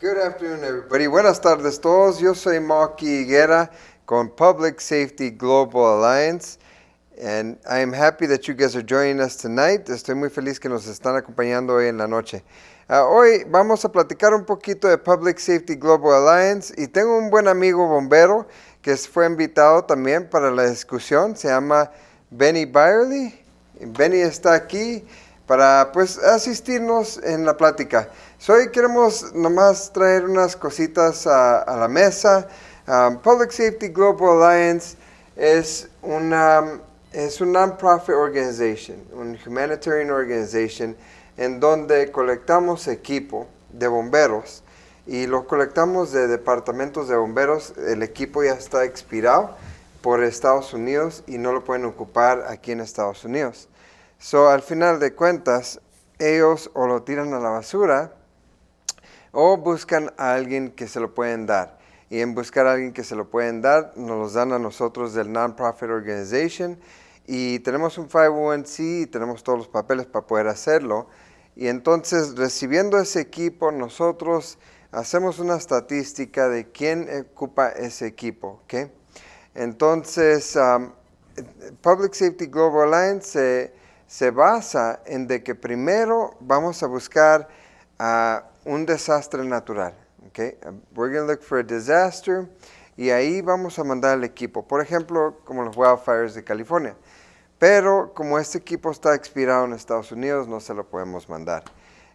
Good afternoon, everybody. Buenas tardes todos. Yo soy Malki Higuera con Public Safety Global Alliance, and I am happy that you guys are joining us tonight. Estoy muy feliz que nos están acompañando hoy en la noche. Hoy vamos a platicar un poquito de Public Safety Global Alliance y tengo un buen amigo bombero que fue invitado también para la discusión. Se llama Benny Byerly. Benny está aquí para pues asistirnos en la plática. Hoy queremos nomás traer unas cositas a la mesa. Public Safety Global Alliance es un non-profit organization, un humanitarian organization en donde colectamos equipo de bomberos y lo colectamos de departamentos de bomberos. El equipo ya está expirado por Estados Unidos y no lo pueden ocupar aquí en Estados Unidos. Al final de cuentas, ellos o lo tiran a la basura o buscan a alguien que se lo pueden dar. Y en buscar a alguien que se lo pueden dar, nos los dan a nosotros del Non-Profit Organization. Y tenemos un 501c y tenemos todos los papeles para poder hacerlo. Y entonces, recibiendo ese equipo, nosotros hacemos una estadística de quién ocupa ese equipo. ¿Okay? Entonces, Public Safety Global Alliance se basa en de que primero vamos a buscar un desastre natural. Okay? We're going to look for a disaster y ahí vamos a mandar el equipo. Por ejemplo, como los wildfires de California. Pero como este equipo está expirado en Estados Unidos, no se lo podemos mandar.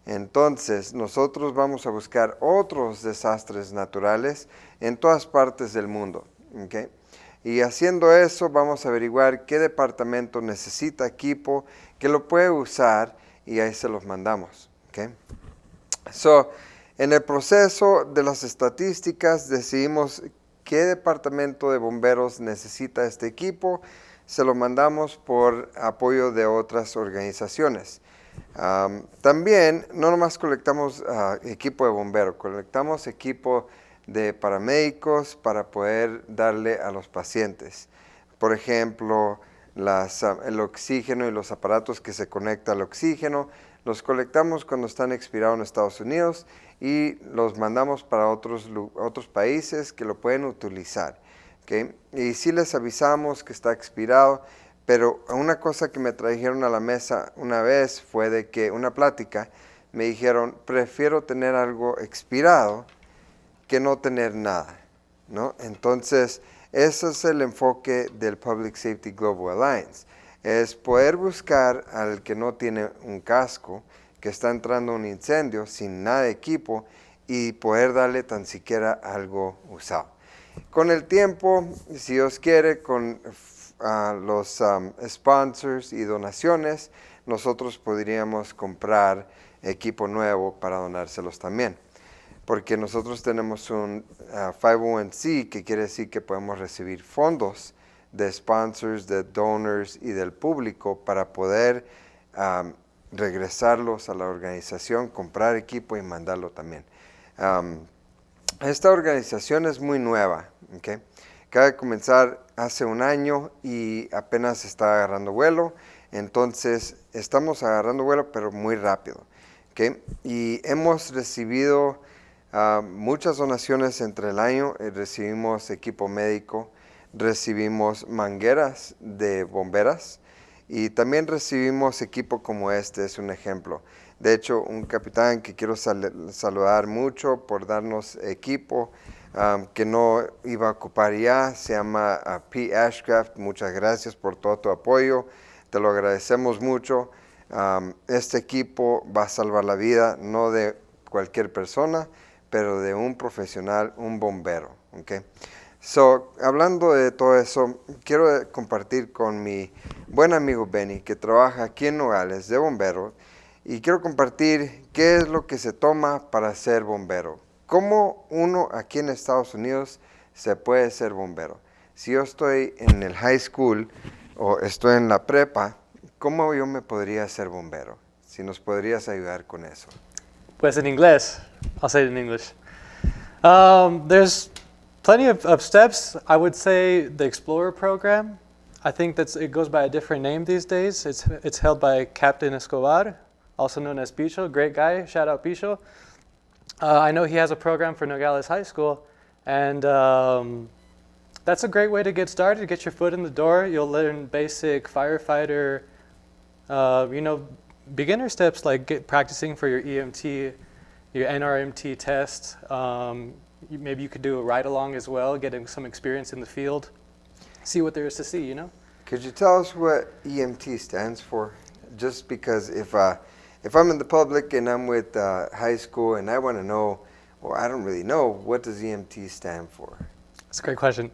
Entonces, nosotros vamos a buscar otros desastres naturales en todas partes del mundo. Okay? Y haciendo eso, vamos a averiguar qué departamento necesita equipo, que lo puede usar y ahí se los mandamos. Okay? En el proceso de las estadísticas decidimos qué departamento de bomberos necesita este equipo, se lo mandamos por apoyo de otras organizaciones. También no nomás colectamos equipo de bomberos, colectamos equipo de paramédicos para poder darle a los pacientes. Por ejemplo, el oxígeno y los aparatos que se conectan al oxígeno, los colectamos cuando están expirados en Estados Unidos y los mandamos para otros países que lo pueden utilizar. ¿Okay? Y sí les avisamos que está expirado, pero una cosa que me trajeron a la mesa una vez fue de que una plática me dijeron, prefiero tener algo expirado que no tener nada, ¿no? Entonces, ese es el enfoque del Public Safety Global Alliance, es poder buscar al que no tiene un casco, que está entrando un incendio sin nada de equipo y poder darle tan siquiera algo usado. Con el tiempo, si Dios quiere, con los sponsors y donaciones, nosotros podríamos comprar equipo nuevo para donárselos también. Porque nosotros tenemos un 501c, que quiere decir que podemos recibir fondos de sponsors, de donors y del público para poder regresarlos a la organización, comprar equipo y mandarlo también. Esta organización es muy nueva. ¿Okay? Acaba de comenzar hace un año y apenas está agarrando vuelo. Entonces estamos agarrando vuelo pero muy rápido. ¿Okay? Y hemos recibido muchas donaciones entre el año. Recibimos equipo médico, recibimos mangueras de bomberas y también recibimos equipo como este, es un ejemplo. De hecho, un capitán que quiero saludar mucho por darnos equipo que no iba a ocupar ya, se llama P. Ashcraft. Muchas gracias por todo tu apoyo, te lo agradecemos mucho. Este equipo va a salvar la vida, no de cualquier persona, pero de un profesional, un bombero. ¿Okay? Hablando de todo eso, quiero compartir con mi buen amigo Benny, que trabaja aquí en Nogales de bombero, y quiero compartir qué es lo que se toma para ser bombero. ¿Cómo uno aquí en Estados Unidos se puede ser bombero? Si yo estoy en el high school o estoy en la prepa, ¿cómo yo me podría ser bombero? Si nos podrías ayudar con eso. Pues en inglés. I'll say it in English. There's plenty of steps. I would say the Explorer program. I think it goes by a different name these days. It's held by Captain Escobar, also known as Picho. Great guy. Shout out Picho. I know he has a program for Nogales High School, and that's a great way to get started, to get your foot in the door. You'll learn basic firefighter, beginner steps like practicing for your EMT, your NRMT test. Maybe you could do a ride-along as well, getting some experience in the field, see what there is to see, you know? Could you tell us what EMT stands for? Just because if I'm in the public and I'm with high school and I want to know, or I don't really know, what does EMT stand for? That's a great question.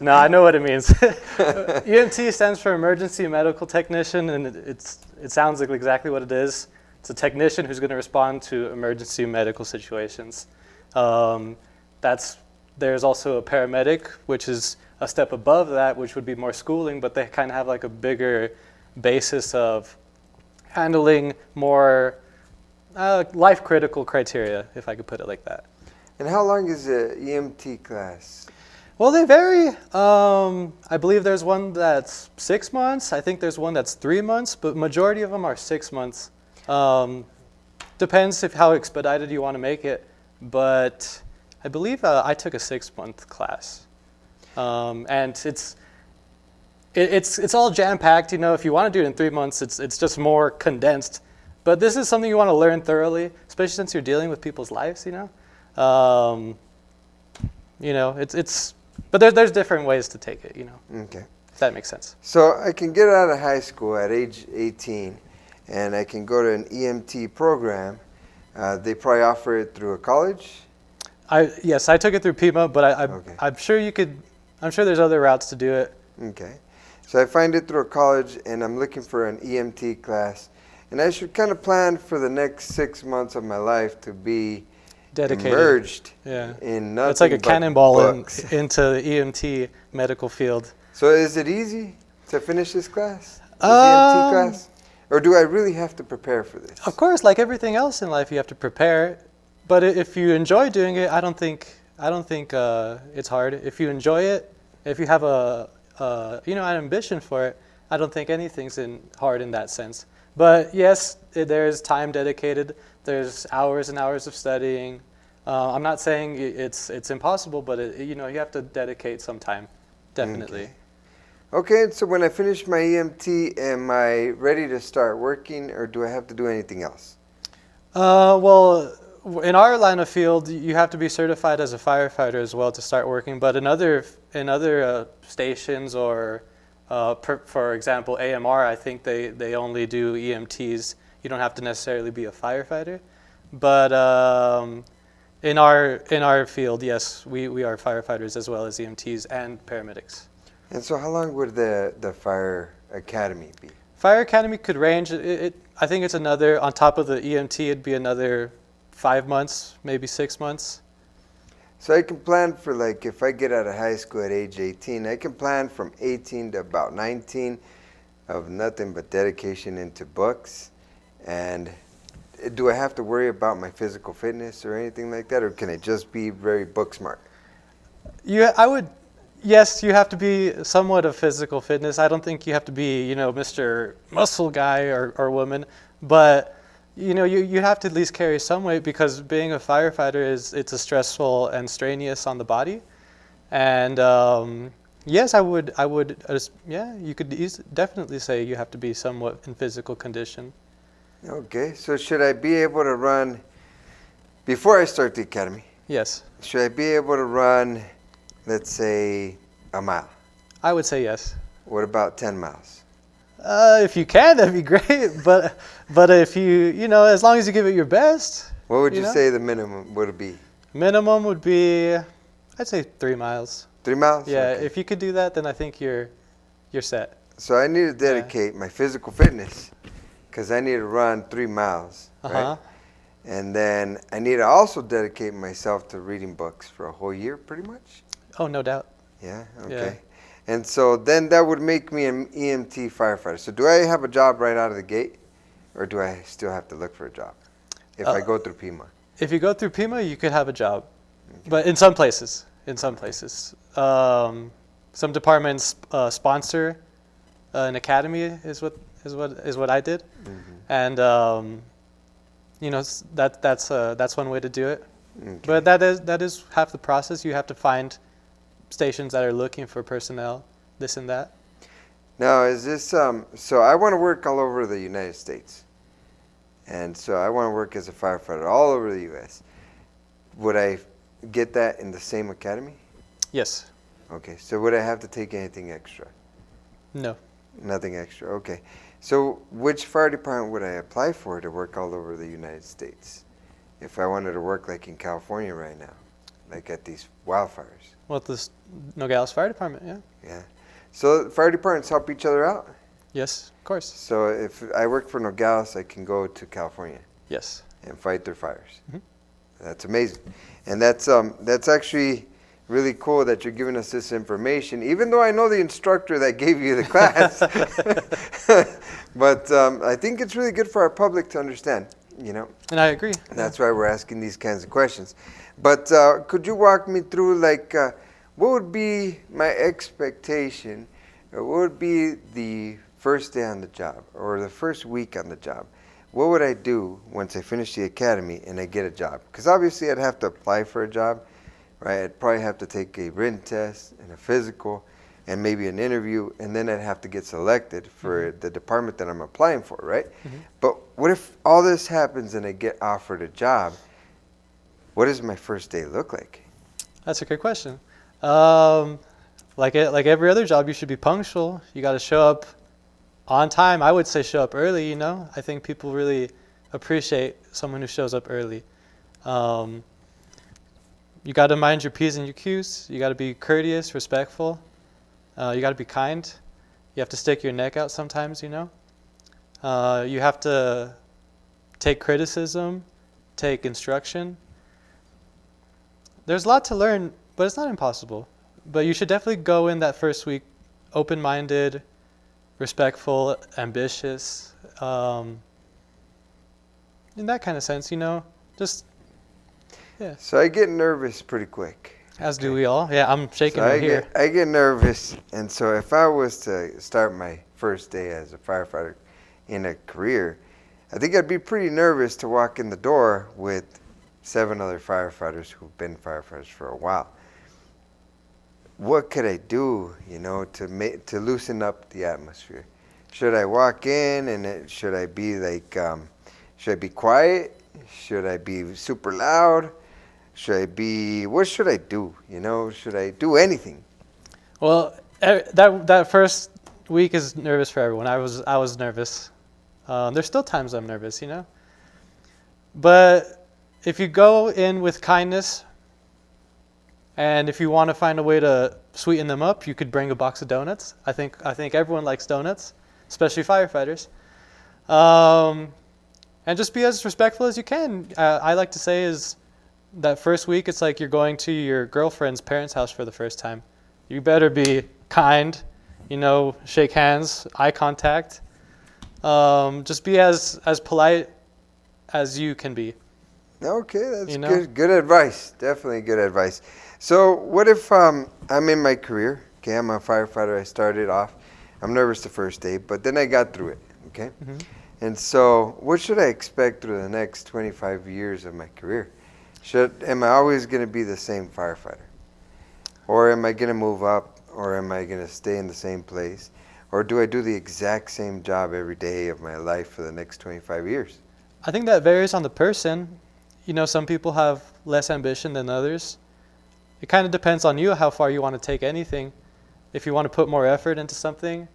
No, I know what it means. EMT stands for Emergency Medical Technician, and it sounds like exactly what it is. It's a technician who's going to respond to emergency medical situations. There's also a paramedic, which is a step above that, which would be more schooling, but they kind of have like a bigger basis of handling more life-critical criteria, if I could put it like that. And how long is the EMT class? Well, they vary. I believe there's one that's 6 months. I think there's one that's 3 months, but majority of them are 6 months. Depends how expedited you want to make it, but I believe I took a 6-month class, and it's all jam-packed. You know, if you want to do it in 3 months, it's just more condensed. But this is something you want to learn thoroughly, especially since you're dealing with people's lives. You know, but there's different ways to take it. You know, Okay. if that makes sense. So I can get out of high school at age 18, and I can go to an EMT program. They probably offer it through a college. Yes, I took it through Pima, but Okay. I'm sure you could. I'm sure there's other routes to do it. Okay. So I find it through a college, and I'm looking for an EMT class. And I should kind of plan for the next 6 months of my life to be Dedicated. immersed Yeah. in nothing It's like a but cannonball books. into the EMT medical field. So is it easy to finish this class? This EMT class? Or do I really have to prepare for this? Of course, like everything else in life, you have to prepare. But if you enjoy doing it, I don't think it's hard. If you enjoy it, if you have an ambition for it, I don't think anything's hard in that sense. But yes, there's time dedicated. There's hours and hours of studying. I'm not saying it's impossible, but you have to dedicate some time, definitely. Okay, so when I finish my EMT, am I ready to start working, or do I have to do anything else? Well, in our line of field, you have to be certified as a firefighter as well to start working. But in other stations, or for example, AMR, I think they only do EMTs. You don't have to necessarily be a firefighter. But in our field, yes, we are firefighters as well as EMTs and paramedics. And so how long would the fire academy be? Fire academy could range. I think it's another, on top of the EMT, it'd be another 5 months, maybe 6 months. So I can plan for, like, if I get out of high school at age 18, I can plan from 18 to about 19 of nothing but dedication into books. And do I have to worry about my physical fitness or anything like that, or can it just be very book smart? Yes, you have to be somewhat of physical fitness. I don't think you have to be, Mr. Muscle guy or woman, but you have to at least carry some weight, because being a firefighter it's a stressful and strenuous on the body. And yes, you could definitely say you have to be somewhat in physical condition. Okay, so should I be able to run, before I start the academy, Yes, should I be able to run, let's say, a mile? I would say yes. What about 10 miles? If you can, that'd be great. But if as long as you give it your best. What would you say the minimum would be? Minimum would be, I'd say 3 miles. 3 miles? Yeah, Okay. if you could do that, then I think you're set. So I need to dedicate my physical fitness, because I need to run 3 miles, right? And then I need to also dedicate myself to reading books for a whole year, pretty much. Oh, no doubt. Yeah, okay. And so then that would make me an EMT firefighter. So do I have a job right out of the gate, or do I still have to look for a job if I go through Pima? If you go through Pima, you could have a job. Okay. But in some places. Some departments sponsor an academy is what I did. Mm-hmm. And That's one way to do it. Okay. But that is half the process. You have to find stations that are looking for personnel, this and that. Now, is this so I want to work all over the United States. And so I want to work as a firefighter all over the US. Would I get that in the same academy? Yes. Okay. So would I have to take anything extra? No. Nothing extra. Okay. So which fire department would I apply for to work all over the United States? If I wanted to work like in California right now, like at these wildfires. Well, this Nogales Fire Department, yeah. Yeah. So fire departments help each other out? Yes, of course. So if I work for Nogales, I can go to California Yes. and fight their fires. Mhm. That's amazing. And that's actually really cool that you're giving us this information, even though I know the instructor that gave you the class. But I think it's really good for our public to understand, And I agree. And that's why we're asking these kinds of questions. But could you walk me through, like, what would be my expectation, or what would be the first day on the job, or the first week on the job? What would I do once I finish the academy and I get a job? Because obviously I'd have to apply for a job, right? I'd probably have to take a written test and a physical and maybe an interview, and then I'd have to get selected for the department that I'm applying for, right? But what if all this happens and I get offered a job? What does my first day look like? That's a good question. Like every other job, you should be punctual. You got to show up on time. I would say show up early, I think people really appreciate someone who shows up early. You got to mind your P's and your Q's. You got to be courteous, respectful. You got to be kind. You have to stick your neck out sometimes, You have to take criticism, take instruction. There's a lot to learn, but it's not impossible. But you should definitely go in that first week open-minded, respectful, ambitious, in that kind of sense, just, yeah. So I get nervous pretty quick. As do we all. Yeah, I'm shaking So right here. I get nervous, and so if I was to start my first day as a firefighter in a career, I think I'd be pretty nervous to walk in the door with 7 other firefighters who've been firefighters for a while. What could I do, to loosen up the atmosphere? Should I walk in and should I be like, should I be quiet? Should I be super loud? What should I do? Should I do anything? Well, that first week is nervous for everyone. I was nervous. There's still times I'm nervous, But if you go in with kindness, and if you want to find a way to sweeten them up, you could bring a box of donuts. I think everyone likes donuts, especially firefighters. And just be as respectful as you can. I like to say is that first week, it's like you're going to your girlfriend's parents' house for the first time. You better be kind, shake hands, eye contact. Just be as polite as you can be. Okay, that's good advice. Definitely good advice. So what if I'm in my career? Okay, I'm a firefighter. I started off. I'm nervous the first day, but then I got through it. Okay, and so what should I expect through the next 25 years of my career? Am I always going to be the same firefighter, or am I going to move up, or am I going to stay in the same place, or do I do the exact same job every day of my life for the next 25 years? I think that varies on the person. Some people have less ambition than others. It kind of depends on you how far you want to take anything. If you want to put more effort into something,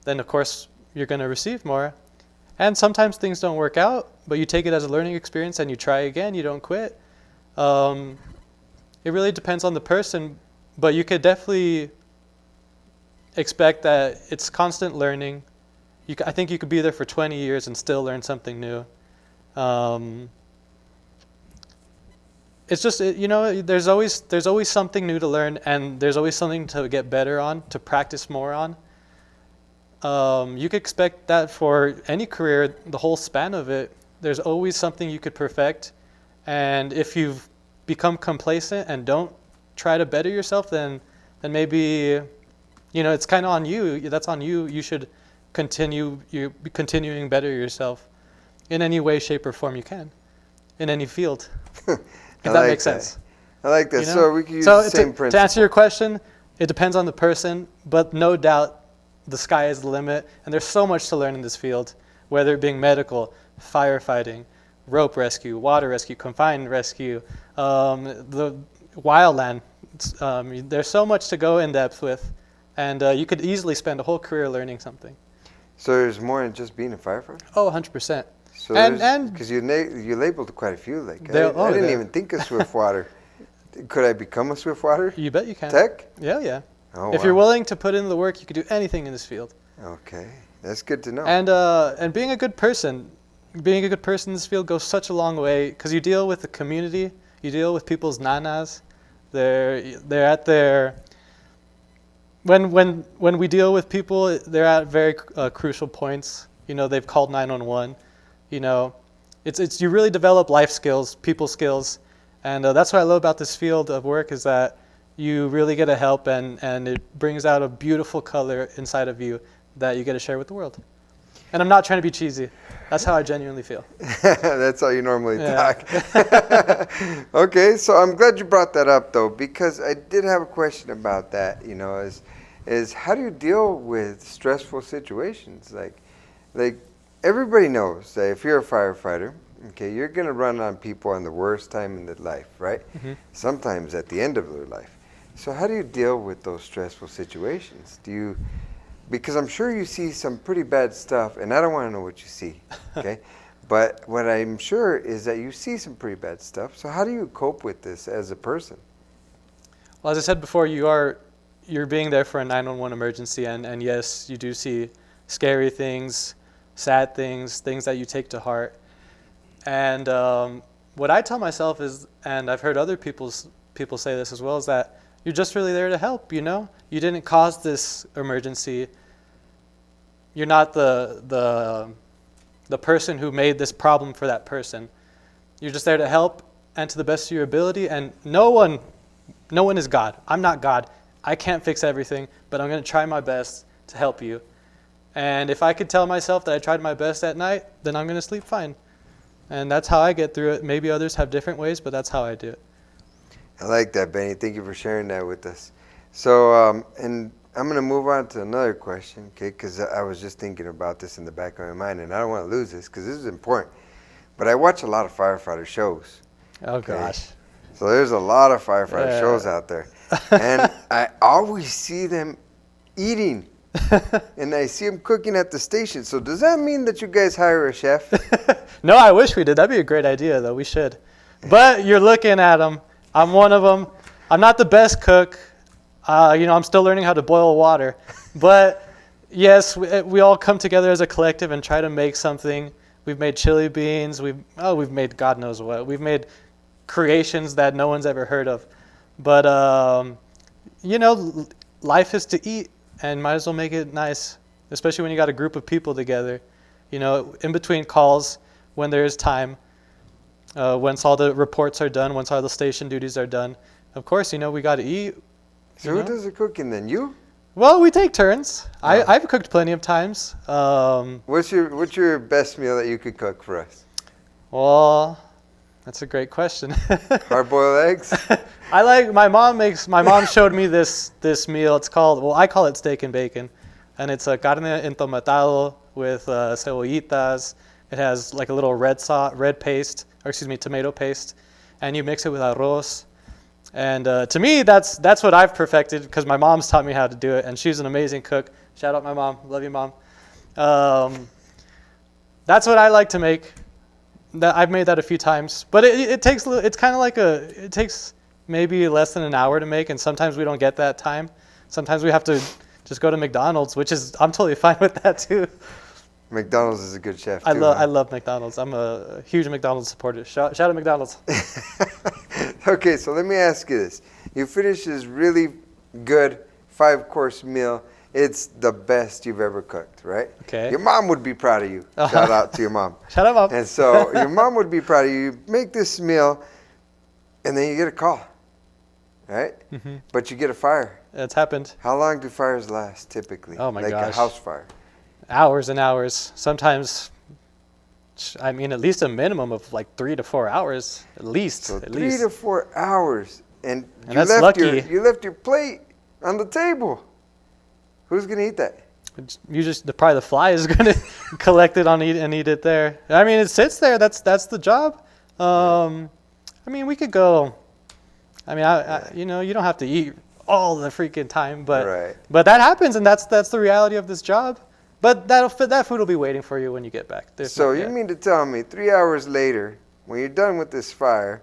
then of course you're going to receive more. And sometimes things don't work out, but you take it as a learning experience and you try again, you don't quit. It really depends on the person, but you could definitely expect that it's constant learning. I think you could be there for 20 years and still learn something new. It's just, there's always something new to learn, and there's always something to get better on, to practice more on. You could expect that for any career, the whole span of it. There's always something you could perfect, and if you've become complacent and don't try to better yourself, then maybe, it's kind of on you. That's on you. You should continue. You continuing better yourself. in any way, shape, or form you can, in any field. If I that like makes sense. I like that. You know? So we can use So the same principle. to answer your question, it depends on the person, but no doubt the sky is the limit, and there's so much to learn in this field, whether it being medical, firefighting, rope rescue, water rescue, confined rescue, the wildland. There's so much to go in depth with, and you could easily spend a whole career learning something. So there's more than just being a firefighter? Oh, 100%. So And because you labeled quite a few. Like They're- I didn't they're- even think of Swiftwater. Could I become a Swiftwater you bet you can. tech? Yeah. Oh, If wow. you're willing to put in the work, you could do anything in this field. Okay, that's good to know. And being a good person in this field goes such a long way, because you deal with the community, you deal with people's nanas. They're at their when we deal with people, they're at very crucial points. They've called 911. It's you really develop life skills, people skills, and that's what I love about this field of work, is that you really get to help, and it brings out a beautiful color inside of you that you get to share with the world. And I'm not trying to be cheesy. That's how I genuinely feel. That's how you normally Yeah. talk. Okay, so I'm glad you brought that up, though, because I did have a question about that. Is how do you deal with stressful situations? Like everybody knows that if you're a firefighter, okay, you're gonna run on people in the worst time in their life, right? Mm-hmm. Sometimes at the end of their life. So how do you deal with those stressful situations? Because I'm sure you see some pretty bad stuff, and I don't want to know what you see, okay? But what I'm sure is that you see some pretty bad stuff. So how do you cope with this as a person? Well, as I said before, you're being there for a 911 emergency, and yes, you do see scary things, sad things, things that you take to heart. And what I tell myself is, and I've heard other people say this as well, is that you're just really there to help. You didn't cause this emergency. You're not the person who made this problem for that person. You're just there to help, and to the best of your ability. And no one is God. I'm not God. I can't fix everything, but I'm going to try my best to help you. And if I could tell myself that I tried my best at night, then I'm going to sleep fine. And that's how I get through it. Maybe others have different ways, but that's how I do it. I like that, Benny. Thank you for sharing that with us. So, and I'm going to move on to another question, okay, because I was just thinking about this in the back of my mind, and I don't want to lose this because this is important. But I watch a lot of firefighter shows. Oh, Okay. gosh. So there's a lot of firefighter Yeah. shows out there. And I always see them eating. And I see them cooking at the station. So does that mean that you guys hire a chef? No, I wish we did. That'd be a great idea, though. We should. But you're looking at them. I'm one of them. I'm not the best cook. I'm still learning how to boil water. But yes, we all come together as a collective and try to make something. We've made chili beans. We've made God knows what. We've made creations that no one's ever heard of. But, life is to eat, and might as well make it nice, especially when you got a group of people together. In between calls, when there is time, once all the reports are done, once all the station duties are done, of course, we got to eat. So who does the cooking then? You? Well, we take turns. I've cooked plenty of times. What's your best meal that you could cook for us? Well, that's a great question. Hard-boiled eggs? My mom showed me this meal. I call it steak and bacon. And it's a carne entomatado with cebollitas. It has like a little tomato paste. And you mix it with arroz. And to me, that's what I've perfected, because my mom's taught me how to do it. And she's an amazing cook. Shout out my mom. Love you, Mom. That's what I like to make. I've made that a few times, but it takes maybe less than an hour to make, and sometimes we don't get that time. Sometimes we have to just go to McDonald's, I'm totally fine with that too. McDonald's is a good chef too. I love McDonald's. I'm a huge McDonald's supporter. Shout out McDonald's. Okay, so let me ask you this. You finish this really good 5-course meal. It's the best you've ever cooked, right? Okay. Your mom would be proud of you. Shout out to your mom. Shout out, Mom. And so your mom would be proud of you. You make this meal, and then you get a call, right? Mm-hmm. But you get a fire. It's happened. How long do fires last typically? Oh my gosh. Like a house fire. Hours and hours. Sometimes I mean, at least a minimum of like 3 to 4 hours, at least. So at 3 least. to 4 hours, and that's lucky. You left your plate on the table. Who's gonna eat that? You just probably the fly is gonna collect it and eat it there. I mean, it sits there. That's the job. I mean, we could go. I mean, you don't have to eat all the freaking time, but that happens, and that's the reality of this job. But that food will be waiting for you when you get back. So you mean to tell me 3 hours later, when you're done with this fire,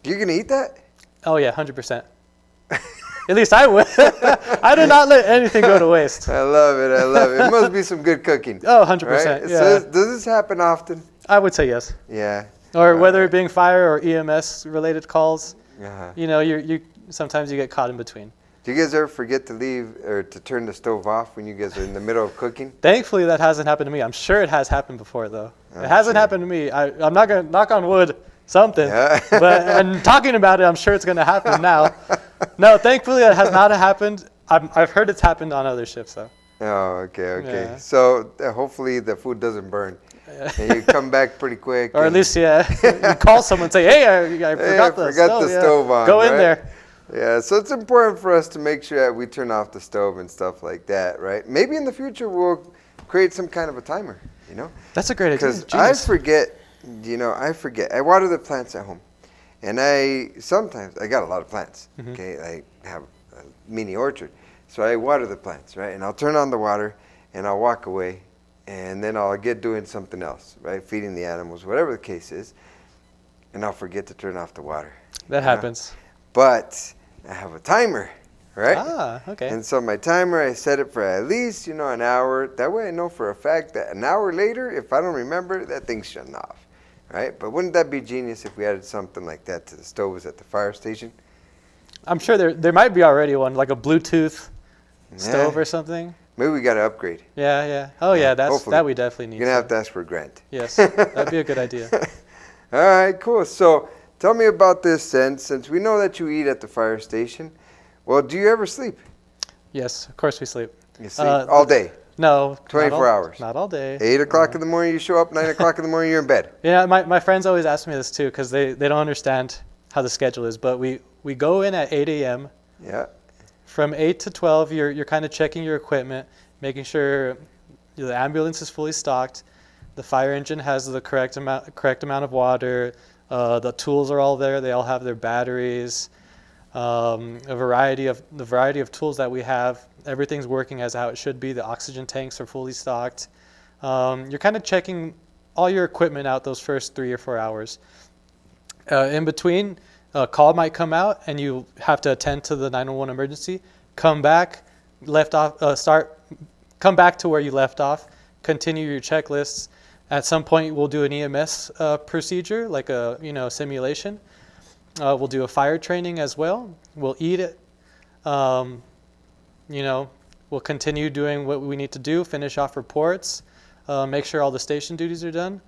you're gonna eat that? Oh yeah, 100%. At least I would. I do not let anything go to waste. I love it. It must be some good cooking. Oh, 100%. Right? Yeah. So does this happen often? I would say yes. Yeah. Or whether it being fire or EMS related calls, Uh-huh. you sometimes you get caught in between. Do you guys ever forget to leave or to turn the stove off when you guys are in the middle of cooking? Thankfully, that hasn't happened to me. I'm sure it has happened before, though. I'm It hasn't sure. happened to me. I'm not going to knock on wood, something. Yeah. But and talking about it, I'm sure it's going to happen now. No, thankfully, that has not happened. I've heard it's happened on other ships, though. Oh, okay. Yeah. So hopefully the food doesn't burn. And you come back pretty quick. Or at least, you call someone and say, hey, I forgot the stove on. Go in right? there. Yeah, so it's important for us to make sure that we turn off the stove and stuff like that, right? Maybe in the future we'll create some kind of a timer, That's a great idea. Because I forget. I water the plants at home. And I got a lot of plants, okay? I have a mini orchard. So I water the plants, right? And I'll turn on the water and I'll walk away. And then I'll get doing something else, right? Feeding the animals, whatever the case is. And I'll forget to turn off the water. That happens. But I have a timer, right? Ah, okay. And so my timer, I set it for at least, an hour. That way I know for a fact that an hour later, if I don't remember, that thing's shutting off, right? But wouldn't that be genius if we added something like that to the stoves at the fire station? I'm sure there might be already one, like a Bluetooth stove or something. Maybe we got to upgrade. Yeah. Oh, yeah, hopefully. that we definitely need. You're going to have to ask for a grant. Yes, that'd be a good idea. All right, cool. So tell me about this since we know that you eat at the fire station. Well, do you ever sleep? Yes, of course we sleep. You sleep all day? No. 24 hours? Not all day. 8 o'clock in the morning you show up, 9 o'clock in the morning you're in bed? Yeah, my friends always ask me this too because they don't understand how the schedule is. But we go in at 8 a.m. Yeah. From 8 to 12, you're kind of checking your equipment, making sure the ambulance is fully stocked, the fire engine has the correct amount of water, the tools are all there. They all have their batteries, the variety of tools that we have. Everything's working as how it should be. The oxygen tanks are fully stocked. You're kind of checking all your equipment out those first 3 or 4 hours. In between, a call might come out and you have to attend to the 911 emergency. Come back, come back to where you left off. Continue your checklists. At some point, we'll do an EMS procedure, like a simulation. We'll do a fire training as well. We'll eat it. We'll continue doing what we need to do. Finish off reports. Make sure all the station duties are done,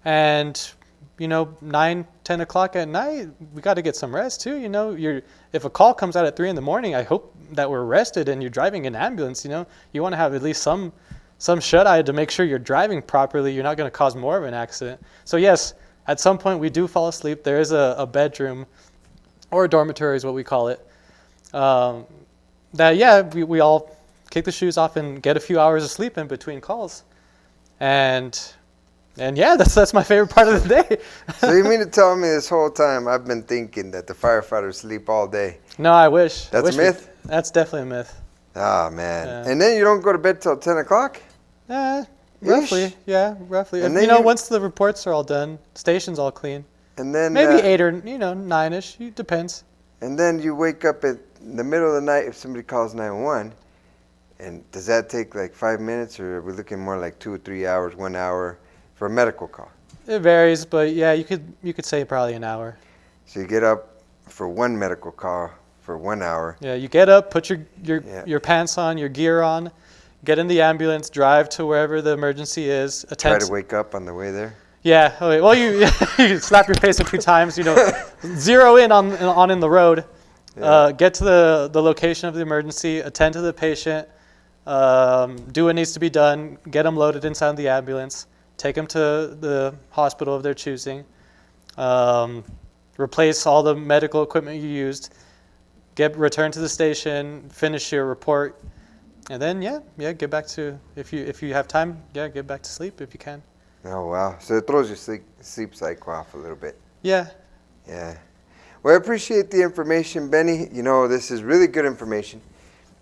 and 9, 10 o'clock at night, we got to get some rest too. If a call comes out at 3 in the morning, I hope that we're rested and you're driving an ambulance. You want to have at least some shut-eye to make sure you're driving properly. You're not going to cause more of an accident. So yes, at some point we do fall asleep. There is a bedroom, or a dormitory is what we call it. We all kick the shoes off and get a few hours of sleep in between calls. And yeah, that's my favorite part of the day. So you mean to tell me this whole time I've been thinking that the firefighters sleep all day? No, I wish. That's a myth? That's definitely a myth. Ah, man. Yeah. And then you don't go to bed till 10 o'clock? Roughly. Yeah, roughly. And And then once the reports are all done, station's all clean. And then Maybe 8 or 9-ish. It depends. And then you wake up in the middle of the night if somebody calls 911. And does that take like 5 minutes, or are we looking more like 2 or 3 hours, 1 hour for a medical call? It varies, but yeah, you could say probably an hour. So you get up for one medical call for 1 hour. Yeah, you get up, put your pants on, your gear on, get in the ambulance, drive to wherever the emergency is. Try to wake up on the way there. Yeah. Okay. Well, you slap your face a few times. Zero in on the road. Yeah. Get to the location of the emergency. Attend to the patient. Do what needs to be done. Get them loaded inside the ambulance. take them to the hospital of their choosing, replace all the medical equipment you used, return to the station, finish your report, and then get back to, if you have time, get back to sleep if you can. Oh, wow. So it throws your sleep cycle off a little bit. Yeah. Yeah. Well, I appreciate the information, Benny. You know, this is really good information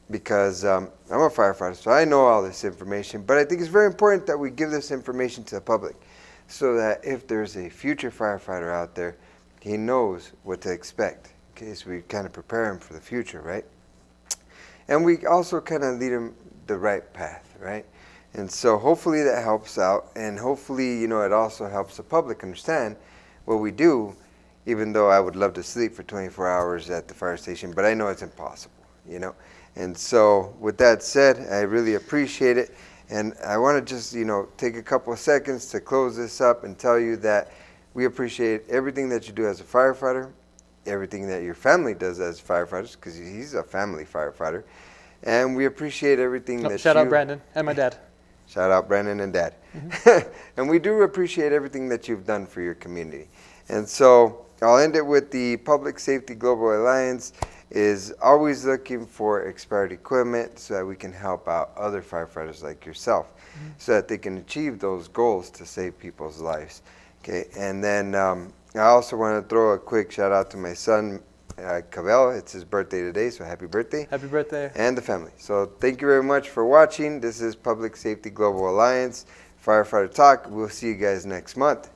because I'm a firefighter, so I know all this information. But I think it's very important that we give this information to the public so that if there's a future firefighter out there, he knows what to expect in case we kind of prepare him for the future, right? And we also kind of lead him the right path, right? And so hopefully that helps out, and hopefully, you know, it also helps the public understand what we do, even though I would love to sleep for 24 hours at the fire station, but I know it's impossible, you know. And so with that said, I really appreciate it, and I want to just, you know, take a couple of seconds to close this up and tell you that we appreciate everything that you do as a firefighter, everything that your family does as firefighters, because he's a family firefighter, and we appreciate everything that Shout out Brandon and my dad. Shout out Brandon and Dad. And we do appreciate everything that you've done for your community. And so I'll end it with the Public Safety Global Alliance is always looking for expired equipment so that we can help out other firefighters like yourself so that they can achieve those goals to save people's lives. Okay, and then I also want to throw a quick shout out to my son, Cabell. It's his birthday today, so happy birthday. Happy birthday. And the family. So thank you very much for watching. This is Public Safety Global Alliance, Firefighter Talk. We'll see you guys next month.